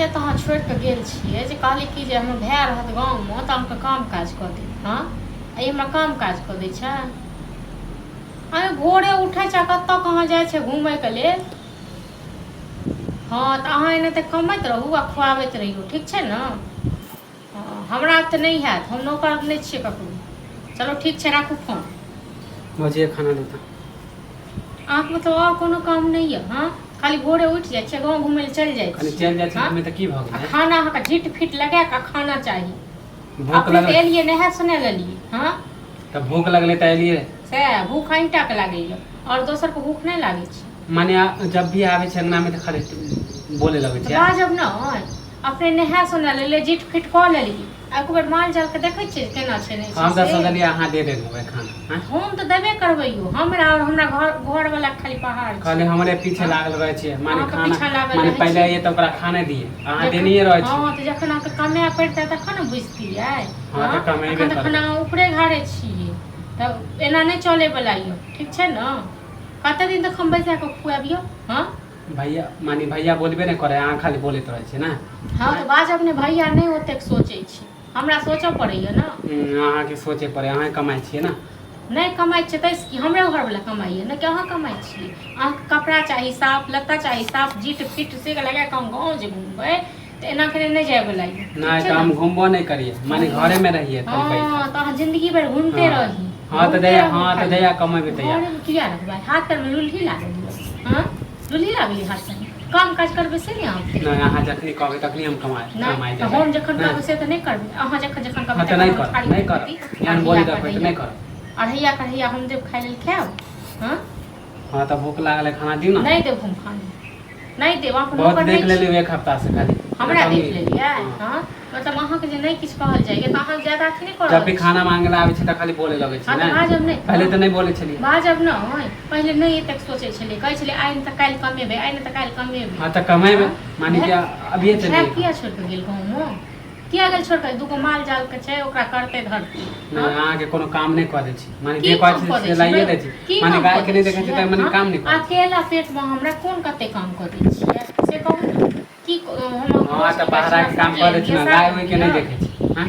जे तहाँ छोड़ के गेल छिए जे कहली कि जे हमर भाय रहत गाँव में तो हमके काम काज कर दे। हाँ आई हमरा काम काज कर दै छै। अरे भोरे उठे छै कतऽ कहाँ जाइ छै घूमय के लेल। हाँ तो अहाँ एने तक कमैत रहू आ खुआबैत रहियो ठीक छै ना। हमरा तो नहीं हैत हम नौकर नहीं छिए ककरो। चलो ठीक छै राखू फोन। मुझे खाना देता अहाँके मतलब और कोनो काम नहीं है। हाँ खाली भोरे उठ जाइ छै गाँव घूमय ले चल जाइ खाली छी। चल जाइ छै हाँ? हमें त की भ गेलै। खाना अहाँके झीट फिट लगा के खाना चाहिए। भूख अपने तो लगल एलिए नहा सुना लेलिए। हाँ त भूख लगले त एलिए। से भूख अहिंटा के लागैए और दोसर के भूख नहीं लागे छै। माने जब भी आवे छै अंगना में त खाली बोले लगे छै। बाजब न अपने नहा सुना ले जीट फिट कऽ लेलिए। एक बेर माल जाल के देखै छियै केना छै नहीं छै। हम त सोचलिए अहाँ दे देबै खाना। हाँ? हम तो देबे करबै यो हमरा और हमरा घर वाला खाली पहाड़ छै। खाली हमरे पीछे लागल रहे छै माने अहाँके खाना पीछा लागल माने रहै पहले छै। ये त ओकरा खाने दिए अहाँ देनिए रहे छी। हाँ तो जखन अहाँके कमाए पड़तै तखन न बुझतियै। हाँ त कमेबे तखन करबै। अहाँ ऊपरे घारे छियै तब एना नहीं चले वाला यो ठीक छै न। कते दिन तक हम बैसा के खुआबियो। हाँ भैया मानी भैया बोलबे नहीं करे अहाँ खाली बोलत रहे छै ना। हाँ तो बाजब ने भैया नहीं ओतेक सोचै छी हमरा सोचऽ पड़ैया ना। अहाँ के सोचे पड़े अहाँ कमाई छिए ना। नहीं कमाई छै तैस कि हमरे घर वाला कमाइए ना कि अहाँ कमाई छिए। अहाँके कपड़ा चाही साफ लत्ता चाही साफ जीट फिट से लगा के हम गाँव जे घूमबै तो एना करे नहीं जाए वाला ये। नहीं तो हम घूमबो नहीं करिए माने घरे में रहिए। हाँ तो अहाँ जिंदगी भर घूमते हाँ। रही। हाँ तो दया हाँ तो दया कमेबे तैयार। घरे में किया रखबै हाथ पर में लुल्ही लागल। हाँ लुल्ही लागली हाथ से काम काज करबै से नहीं आप। नहीं अहाँ जखनी कहबै तखनी हम कमाई नहीं तो जाबै। हम जखन कहबै से तो नहीं करबै अहाँ जखन जखन कहबै हाँ तो नहीं कर नहीं कर यान बोली दबै तो नहीं कर। अढ़ैया कढ़ैया हम देव खाइ लेल खाएब। हाँ हाँ तो भूख लागल है खाना दियो ना। नहीं देव हम खाना नहीं देव आप बहुत नौकर देख नहीं लेली छी। एक हफ्ता से खाली हमरा देख लेलिए। हाँ मतलब अहाँ के जे नहीं किछ कहल जाइए तो अहाँ ज्यादा अथी नहीं करब। जब भी खाना मांगे ला आवे छै त खाली बोले लगे छै हाँ तो ना। बाजब नहीं पहले तो नहीं बोले छलिए। बाजब नहीं पहले नहीं एतेक सोचै छलिए कहै छलिए आइ नहीं तो काल्हि कमेबै आइ नहीं तो काल्हि कमेबै। हाँ तो कमेबे माने कि अभी चलिए। किया छोड़ के गेल गाँव में किया गेल छोड़ के दूगो माल जाल के छै ओकरा करते धरती। नहीं अहाँ के कोनो काम नहीं करे छी माने की जे काम कहै करै छै छी? लाइए दे छी की माने काम गाय करै के नहीं छी? देखे छै त माने हाँ? काम नहीं करे। अकेला पेट में हमरा कोन कते काम कर दै छियै से कहू ने की हम हाँ तो बाहर के काम करे छी ना गाय ओइ के नहीं देखे छी। हाँ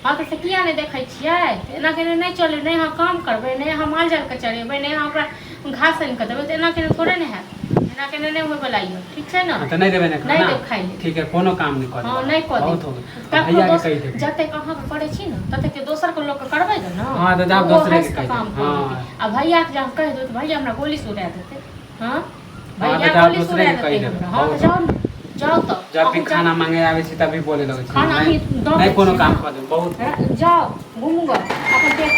हाँ तो से किया नहीं देखै छियै एना के नहीं चले नहीं हम काम करबै नहीं हम माल जाल के चरेबै नहीं हम ओकरा घास आनि के देबै तो एना के थोड़े नहीं हैत। एना के नहीं होय वाला ये ठीक छै ना। तो नहीं देबे ना नहीं देब खाइ ले। ठीक है कोनो काम नहीं करे। हाँ नहीं कर बहुत हो गया भैया के कहि दे। जते अहाँ के करे छी ना तते के दोसर के लोग के करबै ना। हाँ तो जाब वो दूसरे हँस के के कहि काम दे। कर हाँ देतै। आ भैया के जब कह दो तो भैया हमरा गोली से उड़ा देते। हाँ हाँ, भैया तो जाब गोली से दूसरे उड़ा के कहि देते देबै। हमरा। हाँ तो जाओ न, जाओ तो जब भी खाना मांगे आवे छी तभी बोले लगे छी खाना ही नहीं दऽ दै नहीं कोनो छी काम ना। कर दे बहुत। जाओ घूमूगा अपन पेट